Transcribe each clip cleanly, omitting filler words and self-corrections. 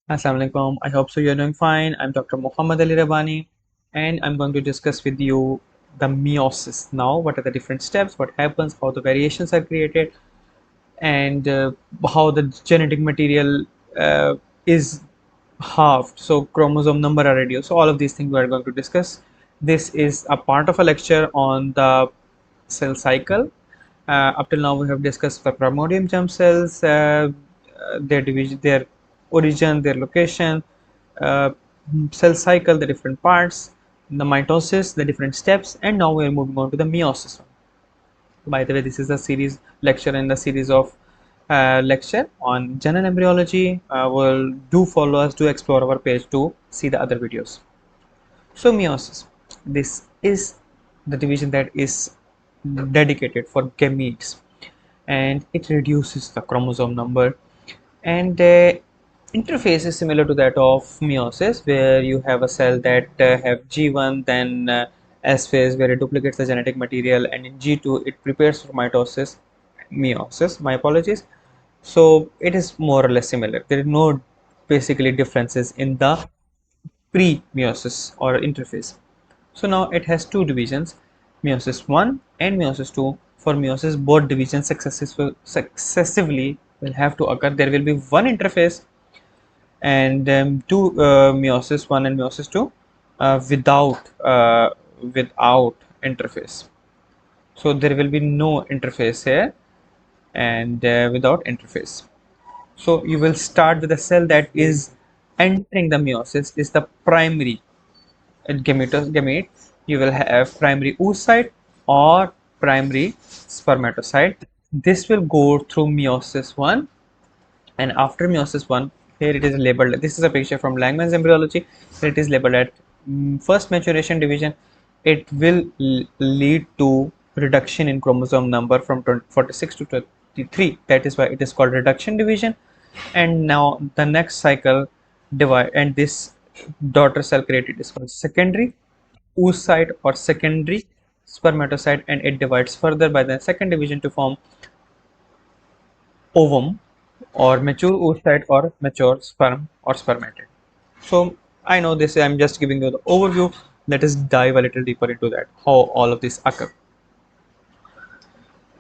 Assalamu alaikum. I hope so you're doing fine. I'm Dr. Muhammad Ali Rabbani and I'm going to discuss with you the meiosis. Now, what are the different steps, what happens, how the variations are created, and how the genetic material is halved. So, chromosome number are reduced. So, all of these things we are going to discuss. This is a part of a lecture on the cell cycle. Up till now, we have discussed the primordial germ cells, their division, their origin, their location, uh, cell cycle, the different parts, the mitosis, the different steps, and now we are moving on to the meiosis. By the way, this is a series lecture in the series of lecture on general embryology. Will do follow us, do explore our page to see the other videos. So meiosis, this is the division that is dedicated for gametes, and it reduces the chromosome number, and interface is similar to that of meiosis, where you have a cell that have G1, then S phase where it duplicates the genetic material, and in G2 it prepares for meiosis, my apologies. So it is more or less similar. There is no basically differences in the pre-meiosis or interface. So now it has two divisions, meiosis 1 and meiosis 2. For meiosis, both divisions successively will have to occur. There will be one interface and two meiosis 1 and meiosis 2 without interface. So there will be no interface here and without interface. So you will start with a cell that is entering the meiosis is the primary gamete. You will have primary oocyte or primary spermatocyte. This will go through meiosis 1, and after meiosis 1, here it is labeled, this is a picture from Langman's embryology. Here it is labeled at first maturation division. It will lead to reduction in chromosome number from 46 to 23. That is why it is called reduction division. And now the next cycle divide, and this daughter cell created is called secondary oocyte or secondary spermatocyte, and it divides further by the second division to form ovum or mature oocyte or mature sperm or spermatid. So I know this, I'm just giving you the overview. Let us dive a little deeper into that, how all of this occur.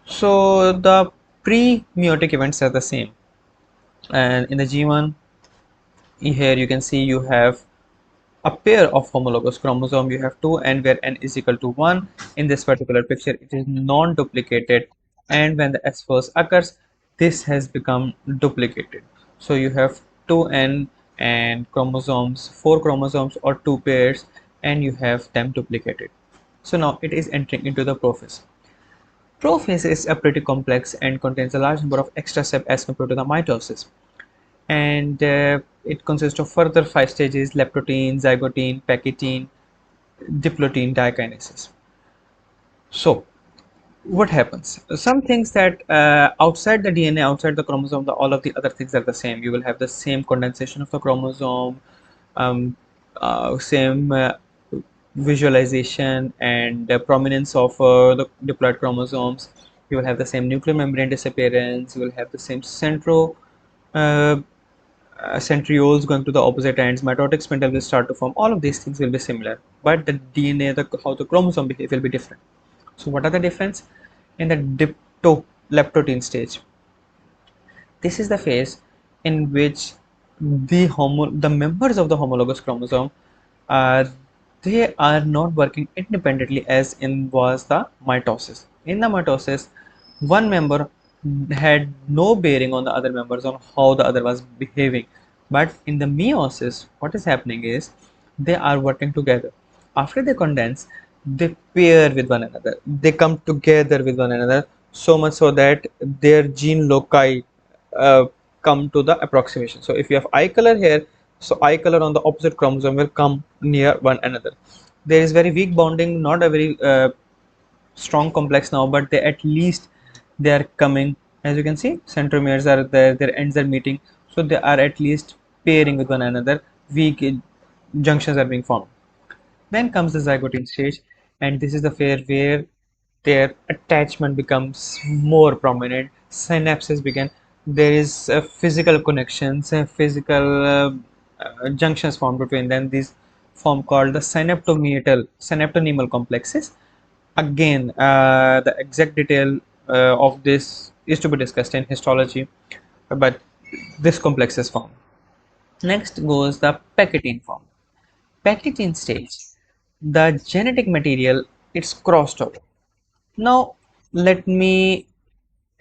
So the pre-meiotic events are the same, and in the G1, here you can see you have a pair of homologous chromosome. You have two, and where n is equal to 1. In this particular picture it is non-duplicated, and when the S phase occurs, this has become duplicated. So you have 2n and chromosomes, 4 chromosomes or 2 pairs, and you have them duplicated. So now it is entering into the prophase. Prophase is a pretty complex and contains a large number of extra steps as compared to the mitosis, and it consists of further 5 stages: leptotene, zygotene, pachytene, diploid dikinesis. So what happens? Some things that outside the DNA, outside the chromosome, all of the other things are the same. You will have the same condensation of the chromosome, um, same visualization and prominence of the diploid chromosomes. You will have the same nuclear membrane disappearance. You will have the same uh, centrioles going to the opposite ends. Mitotic spindle will start to form. All of these things will be similar, but the DNA, how the chromosome behave will be different. So what are the difference? In the leptotene stage, this is the phase in which the members of the homologous chromosome, uh, they are not working independently as in was the mitosis. In the mitosis, one member had no bearing on the other members on how the other was behaving, but in the meiosis what is happening is they are working together. After they condense, they pair with one another, they come together with one another, so much so that their gene loci uh, come to the approximation. So if you have eye color here, so eye color on the opposite chromosome will come near one another. There is very weak bonding, not a very strong complex now, but they at least they are coming. As you can see, centromeres are there, their ends are meeting, so they are at least pairing with one another. Weak junctions are being formed. Then comes the zygotine stage, and this is the phase where their attachment becomes more prominent. Synapses begin. There is physical connections, physical. junctions formed between them. These form called the synaptonemal complexes. Again, the exact detail of this is to be discussed in histology, but this complex is formed. Next goes the Pectin form. Pectin stage, the genetic material it's crossed over. Now, let me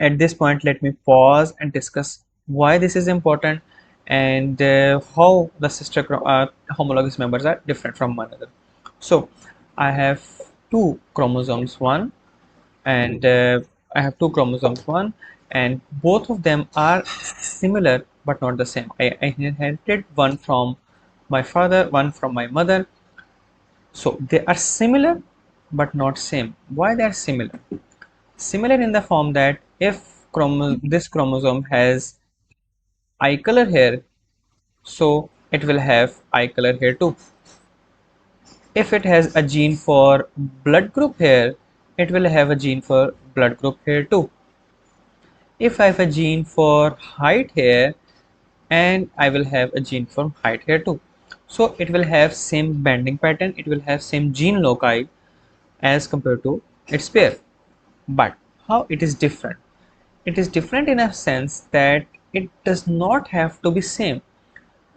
at this point let me pause and discuss why this is important and how the homologous members are different from one another. So, I have two chromosomes, one and I have two chromosomes, one, and both of them are similar but not the same. I inherited one from my father, one from my mother. So they are similar but not same. Why they are similar? Similar in the form that if this chromosome has eye color hair, so it will have eye color hair too. If it has a gene for blood group hair, it will have a gene for blood group hair too. If I have a gene for height hair, and I will have a gene for height hair too. So it will have same bending pattern, it will have same gene loci as compared to its pair. But how it is different? It is different in a sense that it does not have to be same.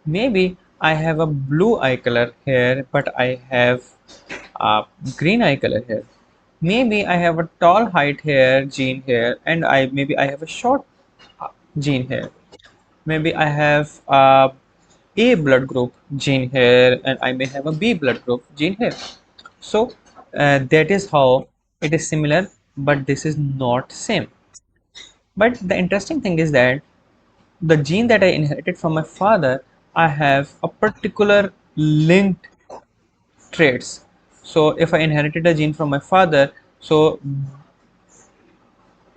Maybe I have a blue eye color here, but I have a green eye color here. Maybe I have a tall height here, gene here, and maybe I have a short gene here. Maybe I have A blood group gene here, and I may have a B blood group gene here. So that is how it is similar, but this is not same. But the interesting thing is that the gene that I inherited from my father, I have a particular linked traits. So if I inherited a gene from my father, so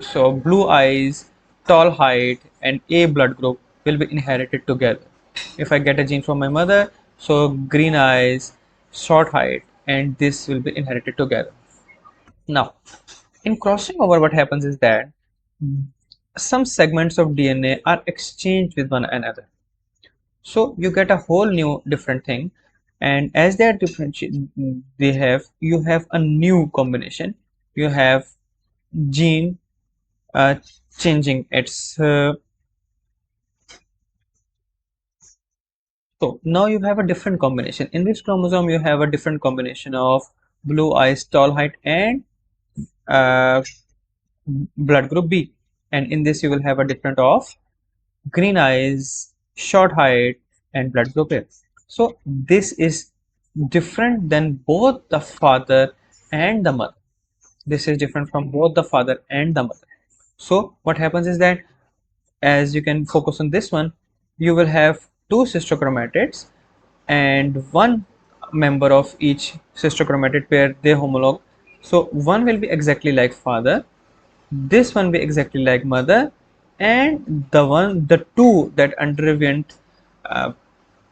blue eyes, tall height, and A blood group will be inherited together. If I get a gene from my mother, so green eyes, short height, and this will be inherited together. Now, in crossing over, what happens is that some segments of DNA are exchanged with one another. So you get a whole new different thing, and as they are different, you have a new combination. You have gene uh, changing its so now you have a different combination. In this chromosome, you have a different combination of blue eyes, tall height, and uh, blood group B. And in this, you will have a different of green eyes, short height, and blood group A. So this is different than both the father and the mother. This is different from both the father and the mother. So what happens is that as you can focus on this one, you will have two cytochromatids and one member of each cystochromatid pair they homolog. So one will be exactly like father, this one be exactly like mother, and the two that underwent uh,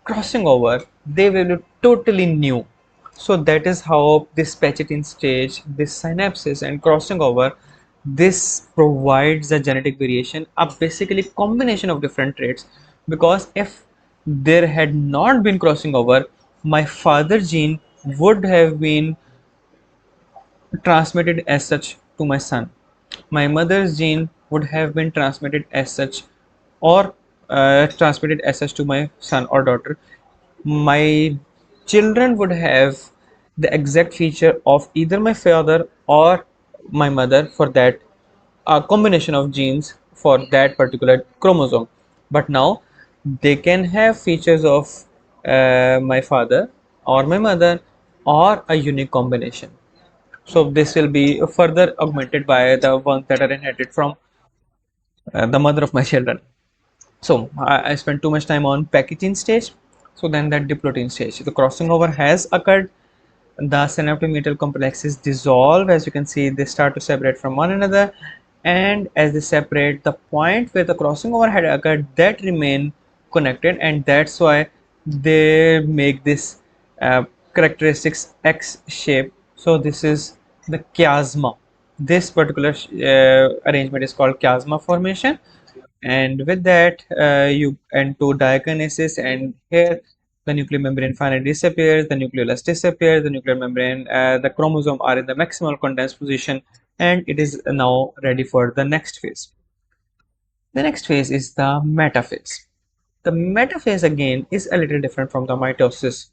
crossing over, they will be totally new. So that is how this Pachetin stage, this synapses and crossing over, this provides a genetic variation, a basically combination of different traits. Because if there had not been crossing over, my father gene would have been transmitted as such to my son. My mother's gene would have been transmitted as such, or transmitted as such to my son or daughter. My children would have the exact feature of either my father or my mother for that combination of genes for that particular chromosome. But now they can have features of my father or my mother or a unique combination. So this will be further augmented by the ones that are inherited from the mother of my children. So I spent too much time on packaging stage. So then that diploid stage, the crossing over has occurred. The synaptometal complexes dissolve. As you can see, they start to separate from one another, and as they separate, the point where the crossing over had occurred that remain connected, and that's why they make this characteristics X shape. So this is the chiasma. This particular arrangement is called chiasma formation, and with that you enter diakinesis, and here the nuclear membrane finally disappears, the nucleolus disappears, the nuclear membrane, the chromosome are in the maximal condensed position, and it is now ready for the next phase. The next phase is the metaphase. The metaphase again is a little different from the mitosis.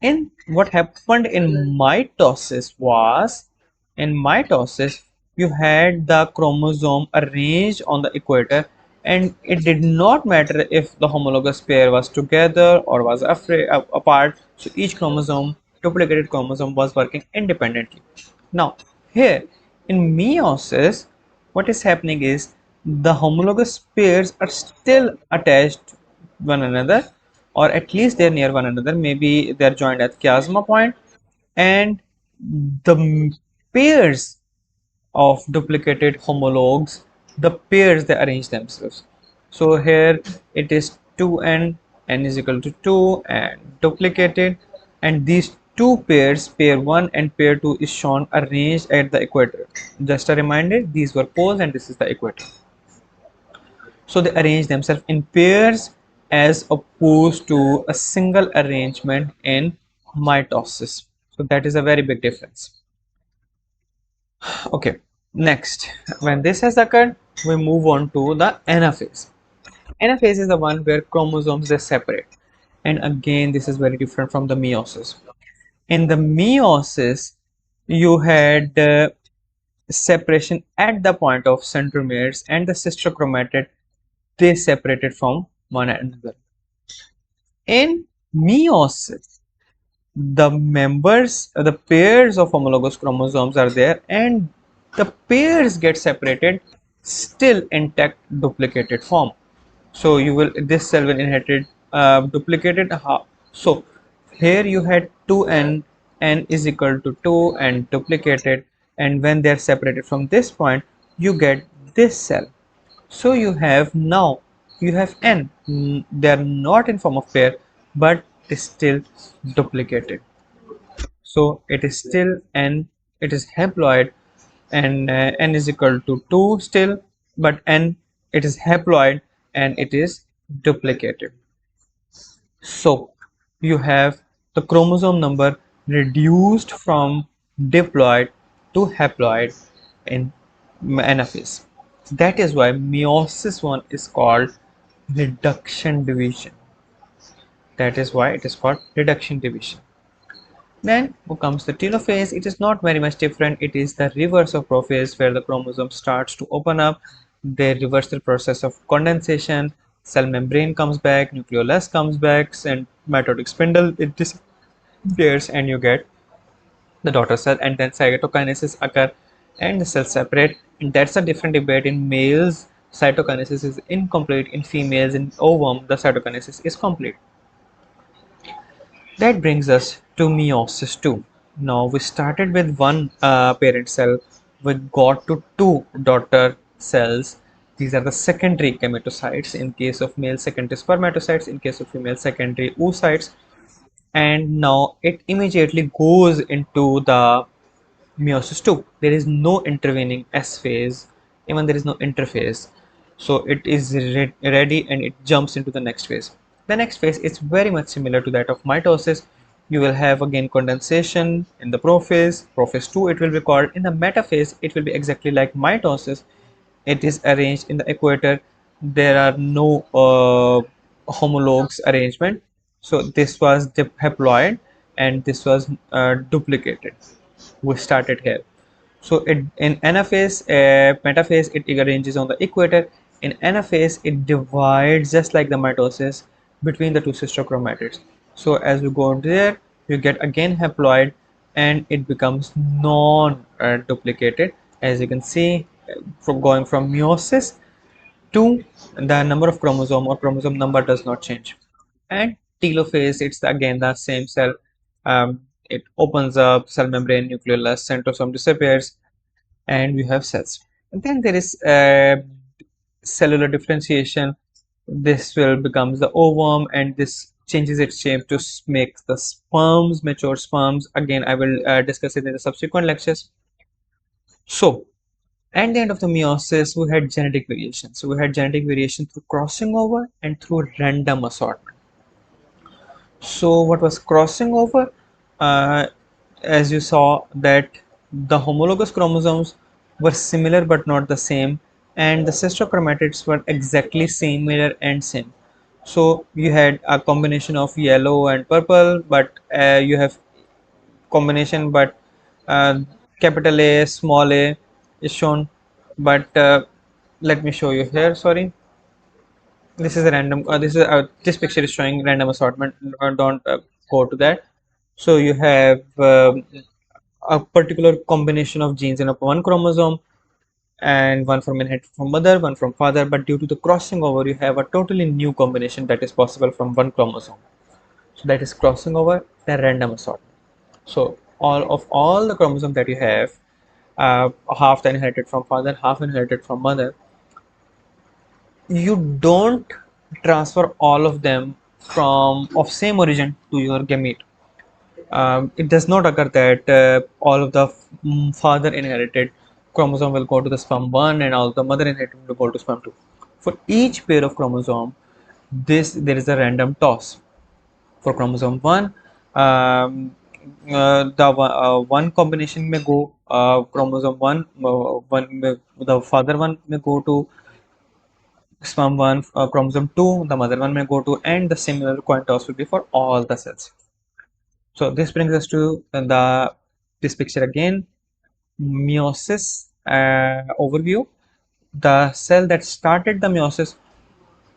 And what happened in mitosis was, in mitosis, you had the chromosome arranged on the equator, and it did not matter if the homologous pair was together or was apart. So each chromosome, duplicated chromosome, was working independently. Now, here in meiosis, what is happening is the homologous pairs are still attached to one another, or at least they're near one another. Maybe they're joined at chiasma point, and the pairs of duplicated homologues, the pairs they arrange themselves. So here it is 2n, n is equal to 2 and duplicated, and these two pairs, pair 1 and pair 2, is shown arranged at the equator. Just a reminder, these were poles and this is the equator. So they arrange themselves in pairs as opposed to a single arrangement in mitosis. So that is a very big difference. Okay, next, when this has occurred, we move on to the anaphase. Anaphase is the one where chromosomes they separate, and again this is very different from the meiosis. In the meiosis, you had separation at the point of centromeres, and the sister chromatid they separated from one another. In meiosis, the members, the pairs of homologous chromosomes are there, and the pairs get separated still intact duplicated form. So you will, this cell will inherit duplicated half. So here you had 2n, n is equal to 2 and duplicated, and when they are separated from this point, you get this cell. So you have now, you have n. They are not in form of pair, but still duplicated. So it is still n, it is haploid, and n is equal to 2 still, but n, it is haploid and it is duplicated. So you have the chromosome number reduced from diploid to haploid in anaphase. That is why meiosis 1 is called reduction division. That is why it is called reduction division. Then comes the telophase. It is not very much different. It is the reverse of prophase, where the chromosome starts to open up. They reverse the process of condensation. Cell membrane comes back, nucleolus comes back, and mitotic spindle it disappears, and you get the daughter cell. And then cytokinesis occur, and the cells separate. And that's a different debate. In males, cytokinesis is incomplete. In females, in ovum, the cytokinesis is complete. That brings us to meiosis 2. Now we started with one parent cell, we got to two daughter cells. These are the secondary gametocytes. In case of male, secondary spermatocytes; in case of female, secondary oocytes. And now it immediately goes into the meiosis 2. There is no intervening S phase, even there is no interphase. So it is ready and it jumps into the next phase. The next phase is very much similar to that of mitosis. You will have again condensation in the prophase, prophase 2 it will be called. In the metaphase, it will be exactly like mitosis. It is arranged in the equator. There are no homologues arrangement. So this was haploid and this was duplicated. We started here. So in anaphase, metaphase, it arranges on the equator. In anaphase, it divides just like the mitosis between the two sister chromatids. So as we go on there, you get again haploid, and it becomes non-duplicated. As you can see, from going from meiosis to the number of chromosome or chromosome number does not change. And telophase, it's again the same cell. It opens up, cell membrane, nucleolus, centrosome disappears, and we have cells. And then there is cellular differentiation. This will becomes the ovum, and this changes its shape to make the sperms, mature sperms. Again, I will discuss it in the subsequent lectures. So at the end of the meiosis, we had genetic variation. So we had genetic variation through crossing over and through random assortment. So what was crossing over? Uh, as you saw that the homologous chromosomes were similar but not the same, and the sister chromatids were exactly similar and same. So you had a combination of yellow and purple, but you have combination, but uh, capital A, small a is shown. But let me show you here. Sorry, this is a random. This picture is showing random assortment. Don't go to that. So you have a particular combination of genes in a one chromosome, and one from inherited from mother, one from father. But due to the crossing over, you have a totally new combination that is possible from one chromosome. So that is crossing over the random assortment. So all the chromosomes that you have, half inherited from father, half inherited from mother, you don't transfer all of them from of same origin to your gamete. It does not occur that all of the father inherited chromosome will go to the sperm 1 and all the mother inherited will go to sperm 2. For each pair of chromosome, this there is a random toss. For chromosome 1, one combination may go chromosome 1, the father one may go to sperm 1, chromosome 2, the mother one may go to, and the similar coin toss will be for all the cells. So this brings us to the this picture again, meiosis overview. The cell that started the meiosis,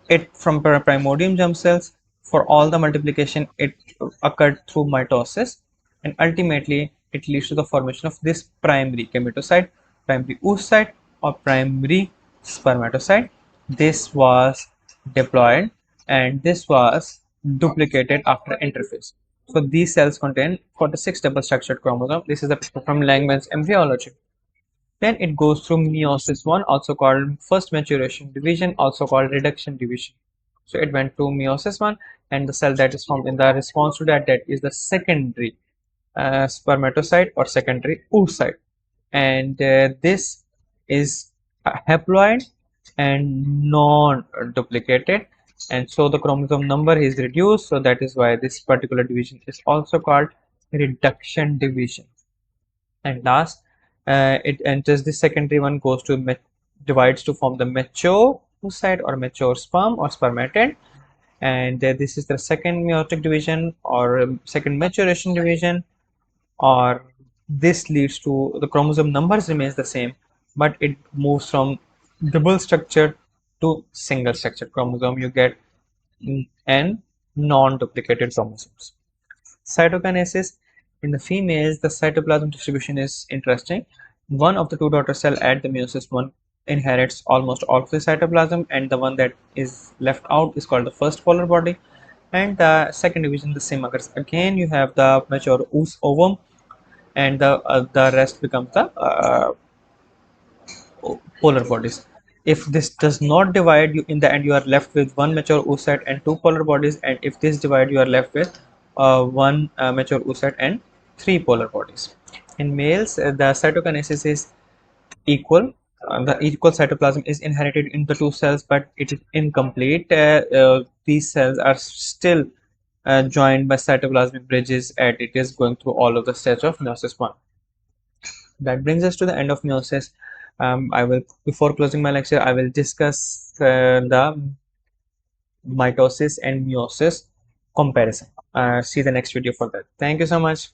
it from primordium germ cells, for all the multiplication it occurred through mitosis, and ultimately it leads to the formation of this primary gametocyte, primary oocyte, or primary spermatocyte. This was diploid and this was duplicated after interphase. So these cells contain 46 double structured chromosomes. This is a picture from Langman's Embryology. Then it goes through meiosis 1, also called first maturation division, also called reduction division. So it went to meiosis 1, and the cell that is formed in the response to that is the secondary spermatocyte or secondary oocyte. And this is a haploid and non-duplicated. And so the chromosome number is reduced. So that is why this particular division is also called reduction division. And last, it enters the secondary one, goes to divides to form the mature oocyte or mature sperm or spermatid, and this is the second meiotic division or second maturation division. Or this leads to the chromosome numbers remains the same, but it moves from double structured to single structured chromosome. You get n non-duplicated chromosomes. Cytokinesis. In the females, the cytoplasm distribution is interesting. One of the two daughter cell at the meiosis one inherits almost all of the cytoplasm, and the one that is left out is called the first polar body. And the second division, the same occurs again. You have the mature ovum, and the rest becomes the polar bodies. If this does not divide, you in the end you are left with one mature oocyte and two polar bodies, and if this divide, you are left with one mature oocyte and three polar bodies. In males, the cytokinesis is equal. The equal cytoplasm is inherited in the two cells, but it is incomplete. These cells are still joined by cytoplasmic bridges, and it is going through all of the steps of meiosis one. That brings us to the end of meiosis. I will, before closing my lecture, I will discuss the mitosis and meiosis comparison. See the next video for that. Thank you so much.